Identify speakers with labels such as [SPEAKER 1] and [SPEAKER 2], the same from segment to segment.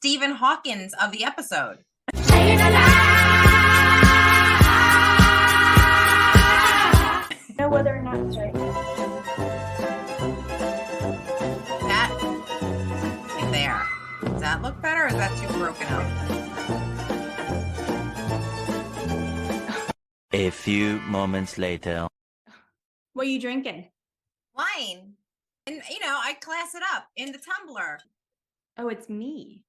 [SPEAKER 1] Stephen Hawkins of the episode.
[SPEAKER 2] Know whether or not it's right.
[SPEAKER 1] That right there. Does that look better, or is that too broken up?
[SPEAKER 3] A few moments later.
[SPEAKER 2] What are you drinking?
[SPEAKER 1] Wine. And, I class it up in the tumbler.
[SPEAKER 2] Oh, it's me.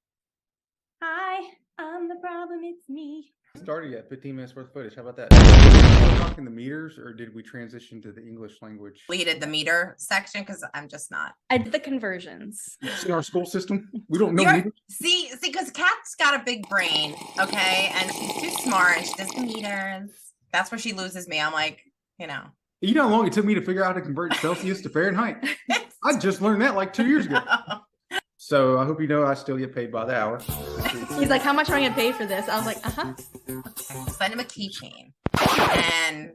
[SPEAKER 2] Hi, I'm the problem. It's me.
[SPEAKER 4] Started yet? 15 minutes worth of footage. How about that? Are we talking the meters, or did we transition to the English language?
[SPEAKER 1] Deleted the meter section because I'm just not.
[SPEAKER 2] I did the conversions.
[SPEAKER 4] In our school system, we don't know meters.
[SPEAKER 1] See, because Kat's got a big brain, okay, and she's too smart, and she does the meters. That's where she loses me. I'm like,
[SPEAKER 4] You know how long it took me to figure out how to convert Celsius to Fahrenheit? I just learned that like 2 years ago. So I hope you know I still get paid by the hour.
[SPEAKER 2] He's like, how much am I going to pay for this? I was like,
[SPEAKER 1] Send him a keychain. And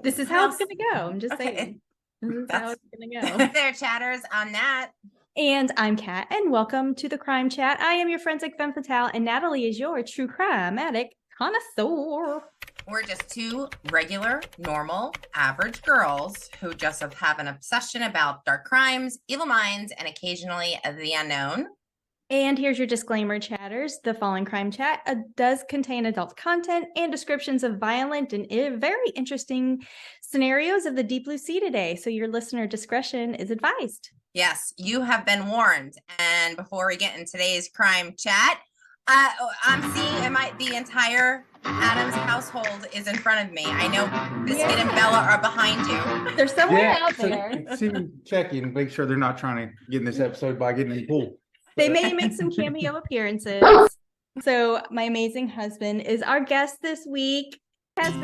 [SPEAKER 2] this is how it's going to go. I'm just saying. This is how it's going to go.
[SPEAKER 1] There, chatters. I'm Nat.
[SPEAKER 2] And I'm Kat, and welcome to the Crime Chat. I am your forensic femme fatale, and Natalie is your true crime addict connoisseur.
[SPEAKER 1] We're just two regular, normal, average girls who just have an obsession about dark crimes, evil minds, and occasionally the unknown.
[SPEAKER 2] And here's your disclaimer, chatters. The following Crime Chat does contain adult content and descriptions of violent and very interesting scenarios of the deep blue sea today. So your listener discretion is advised.
[SPEAKER 1] Yes, you have been warned. And before we get in today's Crime Chat, I'm seeing the entire Adams household is in front of me. I know Biscuit and Bella are behind you.
[SPEAKER 2] They're somewhere out there.
[SPEAKER 4] See me check in, make sure they're not trying to get in this episode by getting in the pool.
[SPEAKER 2] They may make some cameo appearances. So my amazing husband is our guest this week. Has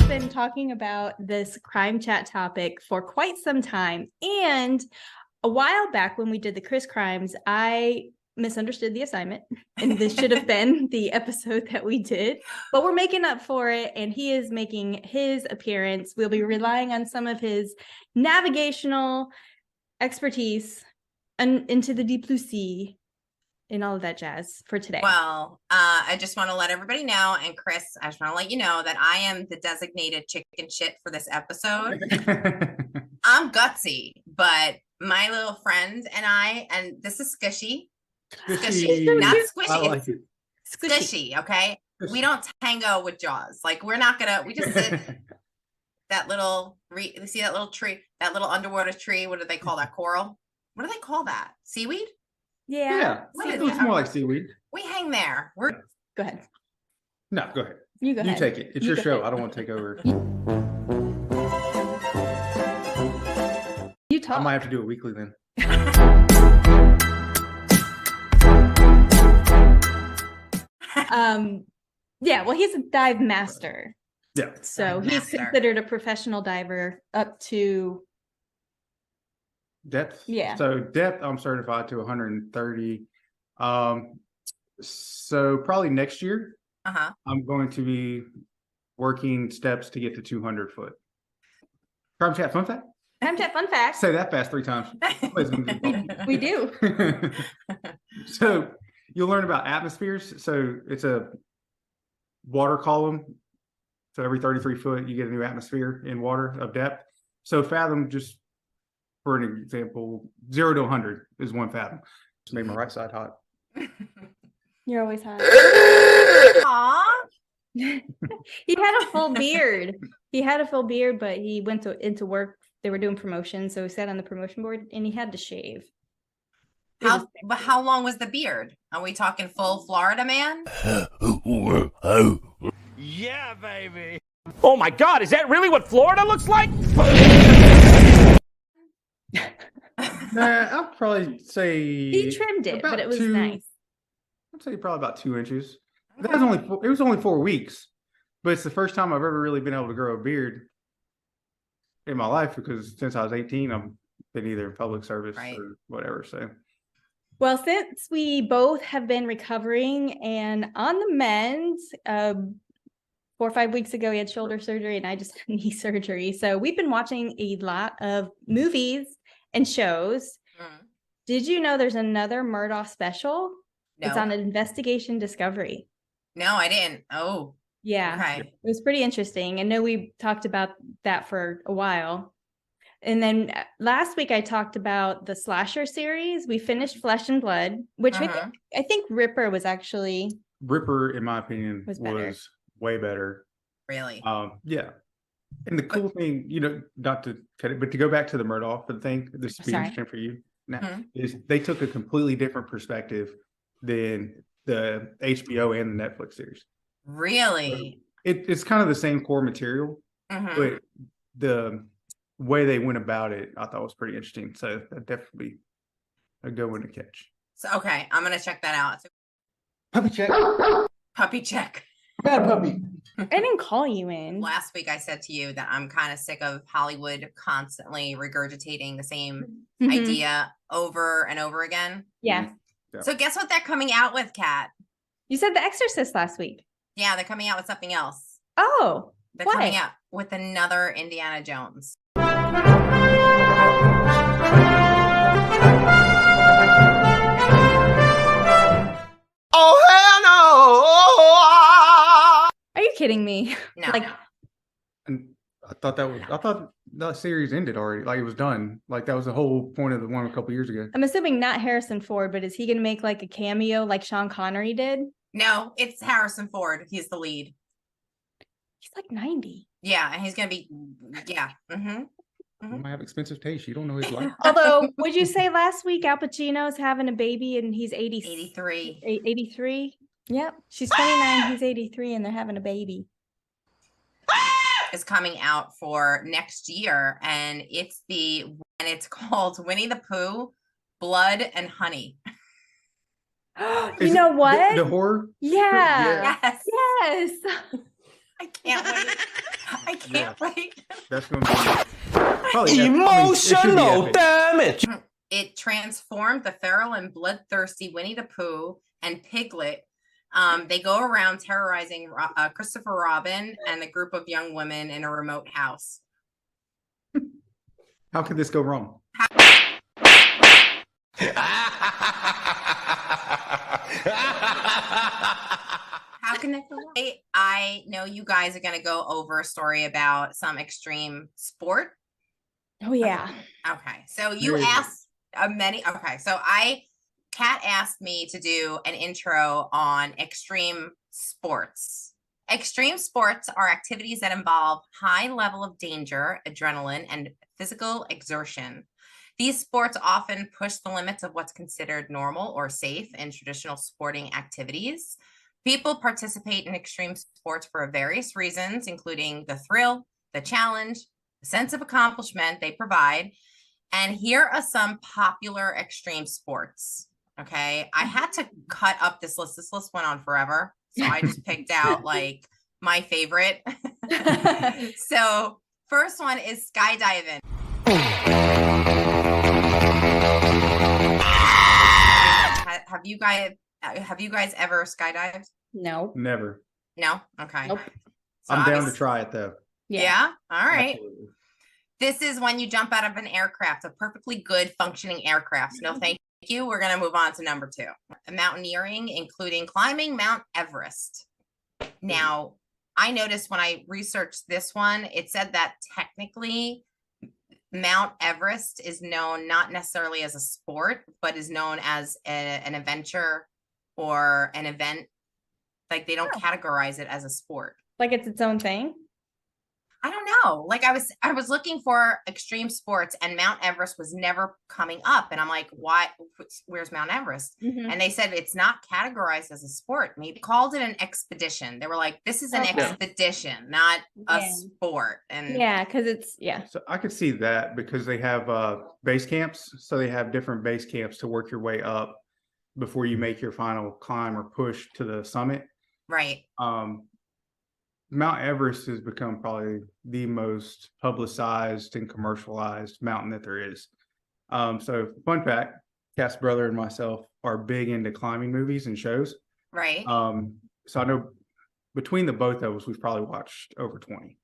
[SPEAKER 2] been talking about this Crime Chat topic for quite some time. And a while back when we did the Chris crimes, I misunderstood the assignment, and this should have been the episode that we did, but we're making up for it, and he is making his appearance. We'll be relying on some of his navigational expertise and into the deep blue sea and all of that jazz for today.
[SPEAKER 1] Well, I just want to let everybody know, and Chris, I just want to let you know that I am the designated chicken shit for this episode. I'm gutsy, but my little friend and this is Skooshie. Squishy, not squishy.
[SPEAKER 4] Like it.
[SPEAKER 1] Squishy, okay? We don't tango with Jaws. Like, we just sit that little, you see that little tree, that little underwater tree? What do they call that? Coral? What do they call that? Seaweed?
[SPEAKER 2] Yeah.
[SPEAKER 4] It's more like seaweed.
[SPEAKER 1] We hang there.
[SPEAKER 2] Go ahead.
[SPEAKER 4] No, go ahead.
[SPEAKER 2] You go ahead.
[SPEAKER 4] You take it. It's your show. I don't want to take over.
[SPEAKER 2] You talk.
[SPEAKER 4] I might have to do it weekly then.
[SPEAKER 2] Yeah, well, he's a dive master.
[SPEAKER 4] Yeah.
[SPEAKER 2] So he's considered a professional diver up to
[SPEAKER 4] Depth.
[SPEAKER 2] Yeah.
[SPEAKER 4] So depth, I'm certified to 130. So probably next year, I'm going to be working steps to get to 200 foot. Crime Chat fun fact?
[SPEAKER 2] Crime Chat fun fact.
[SPEAKER 4] Say that fast 3 times.
[SPEAKER 2] We do.
[SPEAKER 4] So you'll learn about atmospheres. So it's a water column. So every 33 foot, you get a new atmosphere in water of depth. So fathom, just for an example, 0 to 100 is 1 fathom. Just made my right side hot.
[SPEAKER 2] You're always hot.
[SPEAKER 1] Aww.
[SPEAKER 2] He had a full beard. But he went into work. They were doing promotion, so he sat on the promotion board and he had to shave.
[SPEAKER 1] How long was the beard? Are we talking full Florida man?
[SPEAKER 3] Yeah, baby.
[SPEAKER 5] Oh my God, is that really what Florida looks like?
[SPEAKER 4] I'll probably say
[SPEAKER 2] he trimmed it, but it was nice.
[SPEAKER 4] I'd say probably about 2 inches. That was it was only 4 weeks, but it's the first time I've ever really been able to grow a beard in my life, because since I was 18, I've been either in public service or whatever. So,
[SPEAKER 2] well, since we both have been recovering and on the mend, 4 or 5 weeks ago, he had shoulder surgery, and I just had knee surgery. So we've been watching a lot of movies and shows. Did you know there's another Murdaugh special?
[SPEAKER 1] No.
[SPEAKER 2] It's on Investigation Discovery.
[SPEAKER 1] No, I didn't. Oh,
[SPEAKER 2] yeah.
[SPEAKER 1] Okay.
[SPEAKER 2] It was pretty interesting. I know we talked about that for a while. And then last week I talked about the slasher series. We finished Flesh and Blood, which I think Ripper was actually
[SPEAKER 4] Ripper, in my opinion,
[SPEAKER 2] Was
[SPEAKER 4] was
[SPEAKER 2] better.
[SPEAKER 4] way better.
[SPEAKER 1] Really?
[SPEAKER 4] Yeah. And the cool thing, you know, not to cut it, but to go back to the Murdaugh thing, this would be
[SPEAKER 2] Sorry.
[SPEAKER 4] interesting for you. Now, is they took a completely different perspective than the HBO and the Netflix series.
[SPEAKER 1] Really?
[SPEAKER 4] It's kind of the same core material,
[SPEAKER 1] Mhm.
[SPEAKER 4] but the way they went about it, I thought was pretty interesting. So that definitely a good one to catch.
[SPEAKER 1] So, okay, I'm going to check that out. So,
[SPEAKER 4] Puppy check.
[SPEAKER 1] puppy check.
[SPEAKER 4] Bad puppy.
[SPEAKER 2] I didn't call you in.
[SPEAKER 1] Last week I said to you that I'm kind of sick of Hollywood constantly regurgitating the same
[SPEAKER 2] Mhm.
[SPEAKER 1] idea over and over again.
[SPEAKER 2] Yeah.
[SPEAKER 4] Yeah.
[SPEAKER 1] So guess what they're coming out with, Kat?
[SPEAKER 2] You said The Exorcist last week.
[SPEAKER 1] Yeah, they're coming out with something else.
[SPEAKER 2] Oh,
[SPEAKER 1] They're
[SPEAKER 2] What?
[SPEAKER 1] coming out with another Indiana Jones.
[SPEAKER 5] Oh, hell no!
[SPEAKER 2] are you kidding me?
[SPEAKER 1] No,
[SPEAKER 2] Like-
[SPEAKER 1] no.
[SPEAKER 4] And I thought the series ended already. Like it was done. Like that was the whole point of the one a couple years ago.
[SPEAKER 2] I'm assuming not Harrison Ford, but is he going to make like a cameo like Sean Connery did?
[SPEAKER 1] No, it's Harrison Ford. He's the lead.
[SPEAKER 2] He's like 90.
[SPEAKER 1] Yeah, and he's gonna be. Yeah. Mm-hmm.
[SPEAKER 4] You might have expensive taste. You don't know his life.
[SPEAKER 2] Although, would you say last week Al Pacino's having a baby and he's
[SPEAKER 1] 83.
[SPEAKER 2] 83? Yep. She's 29, he's 83, and they're having a baby.
[SPEAKER 1] Is coming out for next year, and it's called Winnie the Pooh, Blood and Honey.
[SPEAKER 2] You
[SPEAKER 4] Is
[SPEAKER 2] know
[SPEAKER 4] it
[SPEAKER 2] what?
[SPEAKER 4] The horror?
[SPEAKER 2] Yeah.
[SPEAKER 1] Yes,
[SPEAKER 2] Yes.
[SPEAKER 1] I can't wait. I can't wait.
[SPEAKER 4] That's going to be probably it should be
[SPEAKER 5] Emotional
[SPEAKER 4] epic.
[SPEAKER 5] damage.
[SPEAKER 1] It transformed the feral and bloodthirsty Winnie the Pooh and Piglet. They go around terrorizing Christopher Robin and a group of young women in a remote house.
[SPEAKER 4] How could this go wrong?
[SPEAKER 1] How can it go wrong? I know you guys are going to go over a story about some extreme sport.
[SPEAKER 2] Oh, yeah.
[SPEAKER 1] Okay. So you
[SPEAKER 4] Really?
[SPEAKER 1] asked Kat asked me to do an intro on extreme sports. Extreme sports are activities that involve high level of danger, adrenaline, and physical exertion. These sports often push the limits of what's considered normal or safe in traditional sporting activities. People participate in extreme sports for various reasons, including the thrill, the challenge, the sense of accomplishment they provide. And here are some popular extreme sports. Okay. I had to cut up this list. This list went on forever. So I just picked out like my favorite. So first one is skydiving. Have you guys ever skydived?
[SPEAKER 2] No.
[SPEAKER 4] Never.
[SPEAKER 1] No? Okay.
[SPEAKER 2] Nope.
[SPEAKER 1] So
[SPEAKER 4] I'm down to
[SPEAKER 1] obvious-
[SPEAKER 4] try it though.
[SPEAKER 1] Yeah. All right.
[SPEAKER 4] Absolutely.
[SPEAKER 1] This is when you jump out of an aircraft, a perfectly good functioning aircraft. No, thank you. We're going to move on to number 2. Mountaineering, including climbing Mount Everest. Now, I noticed when I researched this one, it said that technically Mount Everest is known not necessarily as a sport, but is known as an adventure or an event. Like they don't categorize it as a sport.
[SPEAKER 2] Like it's its own thing?
[SPEAKER 1] I don't know. Like I was looking for extreme sports and Mount Everest was never coming up. And I'm like, why? Where's Mount Everest?
[SPEAKER 2] Mhm.
[SPEAKER 1] And they said it's not categorized as a sport. Maybe called it an expedition. They were like, this is an
[SPEAKER 2] Okay.
[SPEAKER 1] expedition, not a
[SPEAKER 2] Yeah.
[SPEAKER 1] sport. And
[SPEAKER 2] Yeah, because it's, yeah.
[SPEAKER 4] So I could see that because they have base camps. So they have different base camps to work your way up before you make your final climb or push to the summit.
[SPEAKER 1] right.
[SPEAKER 4] Mount Everest has become probably the most publicized and commercialized mountain that there is. So fun fact, Cass' brother and myself are big into climbing movies and shows.
[SPEAKER 1] Right.
[SPEAKER 4] So I know between the both of us, we've probably watched over 20.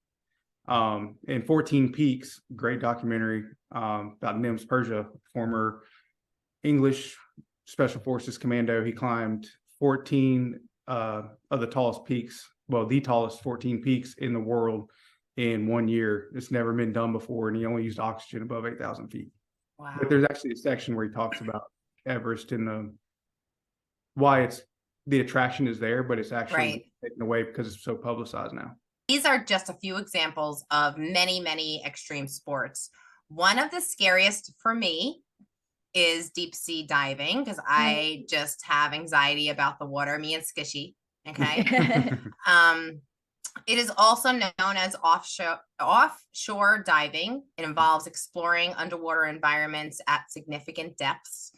[SPEAKER 4] And 14 Peaks, great documentary about Nims Persia, former English Special Forces commando. He climbed 14 of the tallest peaks, well, the tallest 14 peaks in the world in 1 year. It's never been done before, and he only used oxygen above 8,000 feet.
[SPEAKER 1] Wow.
[SPEAKER 4] But there's actually a section where he talks about Everest and why it's the attraction is there, but it's actually taken away because it's so publicized now.
[SPEAKER 1] These are just a few examples of many, many extreme sports. One of the scariest for me is deep sea diving, because I just have anxiety about the water, me and Skooshie. Okay. It is also known as offshore diving. It involves exploring underwater environments at significant depths.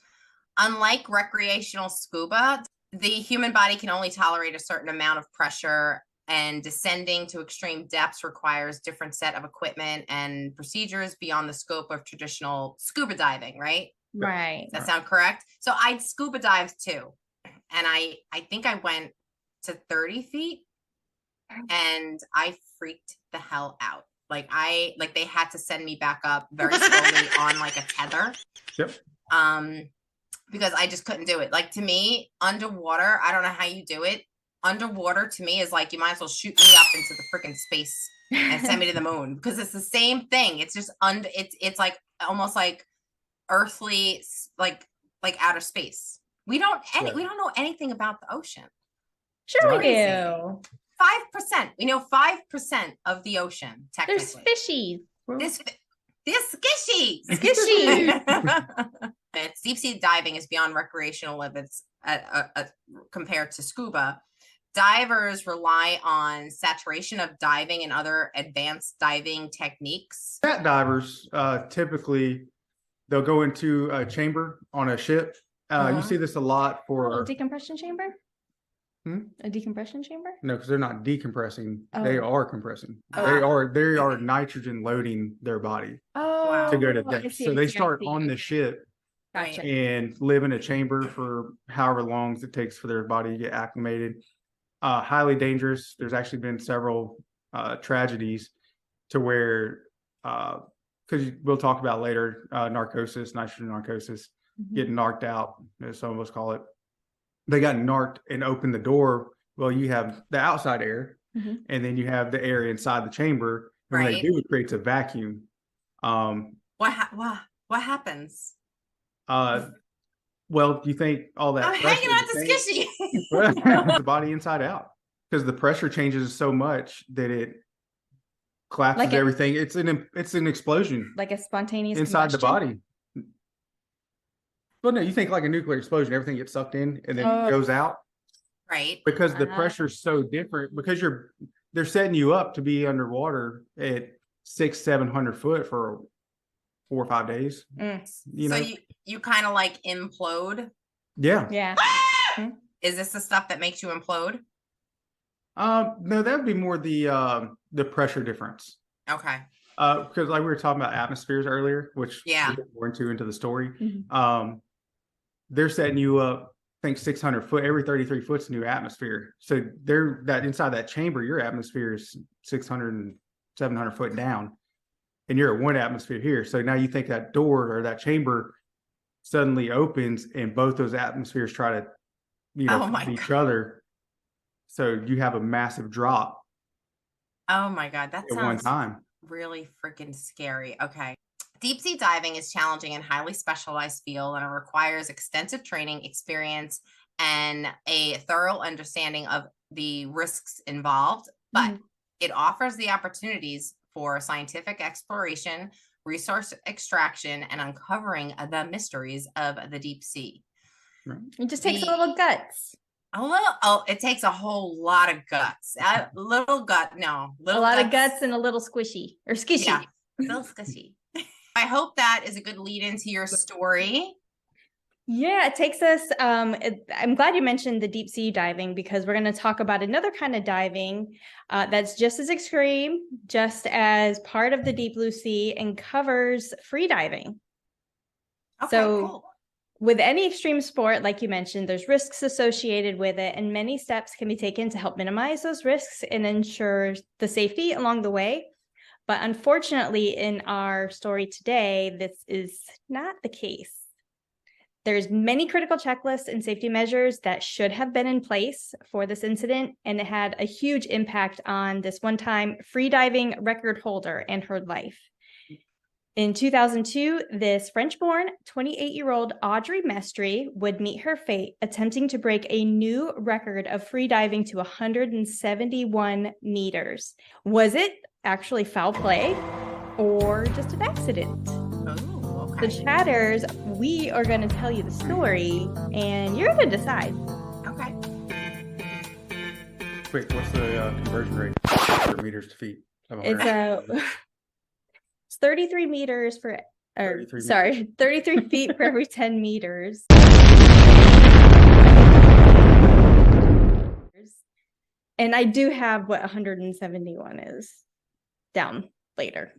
[SPEAKER 1] Unlike recreational scuba, the human body can only tolerate a certain amount of pressure, and descending to extreme depths requires different set of equipment and procedures beyond the scope of traditional scuba diving, right?
[SPEAKER 2] Right.
[SPEAKER 1] Does that sound correct? So I'd scuba dive too. And I think I went to 30 feet and I freaked the hell out. Like they had to send me back up very slowly on like a tether.
[SPEAKER 4] Yep.
[SPEAKER 1] Because I just couldn't do it. Like, to me, underwater, I don't know how you do it. Underwater to me is like, you might as well shoot me up into the freaking space and send me to the moon, because it's the same thing. It's just it's like almost like earthly, like outer space. We don't know anything about the ocean.
[SPEAKER 2] Sure we do.
[SPEAKER 1] 5%. We know 5% of the ocean, technically.
[SPEAKER 2] There's fishies.
[SPEAKER 1] This Skooshie. It's deep sea diving is beyond recreational limits compared to scuba. Divers rely on saturation of diving and other advanced diving techniques.
[SPEAKER 4] Cat divers, typically, they'll go into a chamber on a ship. You see this a lot for
[SPEAKER 2] a decompression chamber.
[SPEAKER 4] Hmm?
[SPEAKER 2] A decompression chamber?
[SPEAKER 4] No, because they're not decompressing.
[SPEAKER 2] Oh.
[SPEAKER 4] They are compressing.
[SPEAKER 1] Oh.
[SPEAKER 4] They are nitrogen loading their body
[SPEAKER 2] Oh,
[SPEAKER 4] to go to
[SPEAKER 2] I
[SPEAKER 4] depth.
[SPEAKER 2] see,
[SPEAKER 4] So
[SPEAKER 2] I
[SPEAKER 4] they
[SPEAKER 2] see, I
[SPEAKER 4] start
[SPEAKER 2] see.
[SPEAKER 4] on the ship
[SPEAKER 2] Gotcha.
[SPEAKER 4] and live in a chamber for however long it takes for their body to get acclimated. Highly dangerous. There's actually been several tragedies to where, because we'll talk about later, narcosis, nitrogen narcosis, getting narked out, as some of us call it. They got narked and opened the door. Well, you have the outside air, and then you have the air inside the chamber. And when they do, it creates a vacuum.
[SPEAKER 1] What happens?
[SPEAKER 4] Well, do you think all that
[SPEAKER 1] I'm hanging on to
[SPEAKER 4] Skooshie? The body inside out, because the pressure changes so much that it collapses everything. It's an explosion,
[SPEAKER 2] like a spontaneous
[SPEAKER 4] inside the
[SPEAKER 2] combustion?
[SPEAKER 4] body. Well, no, you think like a nuclear explosion, everything gets sucked in and then goes out,
[SPEAKER 1] right?
[SPEAKER 4] Because the pressure's so different. Because they're setting you up to be underwater at 600-700 foot for 4 or 5 days. You know?
[SPEAKER 1] So you kind of like implode.
[SPEAKER 4] Yeah.
[SPEAKER 2] Yeah.
[SPEAKER 1] Is this the stuff that makes you implode?
[SPEAKER 4] No, that would be more the pressure difference.
[SPEAKER 1] Okay.
[SPEAKER 4] Because like we were talking about atmospheres earlier, which we get more into the story. They're setting you up, I think 600 foot, every 33 foot's a new atmosphere. So that inside that chamber, your atmosphere is 600 and 700 foot down, and you're at one atmosphere here. So now you think that door or that chamber suddenly opens, and both those atmospheres try to, fight each other. So you have a massive drop.
[SPEAKER 1] Oh my God, that sounds
[SPEAKER 4] one time
[SPEAKER 1] really freaking scary. Okay. Deep sea diving is challenging and highly specialized field, and it requires extensive training, experience, and a thorough understanding of the risks involved. But it offers the opportunities for scientific exploration, resource extraction, and uncovering the mysteries of the deep sea.
[SPEAKER 2] Right. It just takes a little guts.
[SPEAKER 1] It takes a whole lot of guts. A lot of guts
[SPEAKER 2] and a little squishy or skishy.
[SPEAKER 1] Yeah, little squishy. I hope that is a good lead into your story.
[SPEAKER 2] Yeah, it takes us. I'm glad you mentioned the deep sea diving, because we're going to talk about another kind of diving that's just as extreme, just as part of the deep blue sea, and covers free diving.
[SPEAKER 1] Okay, cool.
[SPEAKER 2] With any extreme sport, like you mentioned, there's risks associated with it, and many steps can be taken to help minimize those risks and ensure the safety along the way. But unfortunately, in our story today, this is not the case. There's many critical checklists and safety measures that should have been in place for this incident, and it had a huge impact on this one-time freediving record holder and her life. In 2002, this French-born 28-year-old Audrey Mestry would meet her fate attempting to break a new record of freediving to 171 meters. Was it actually foul play or just an accident?
[SPEAKER 1] Oh, okay.
[SPEAKER 2] The chatters, we are going to tell you the story, and you're going to decide.
[SPEAKER 1] Okay.
[SPEAKER 4] Quick, what's the conversion rate? Meters to feet.
[SPEAKER 2] It's it's 33 meters for, 33 feet for every 10 meters. And I do have what 171 is down later.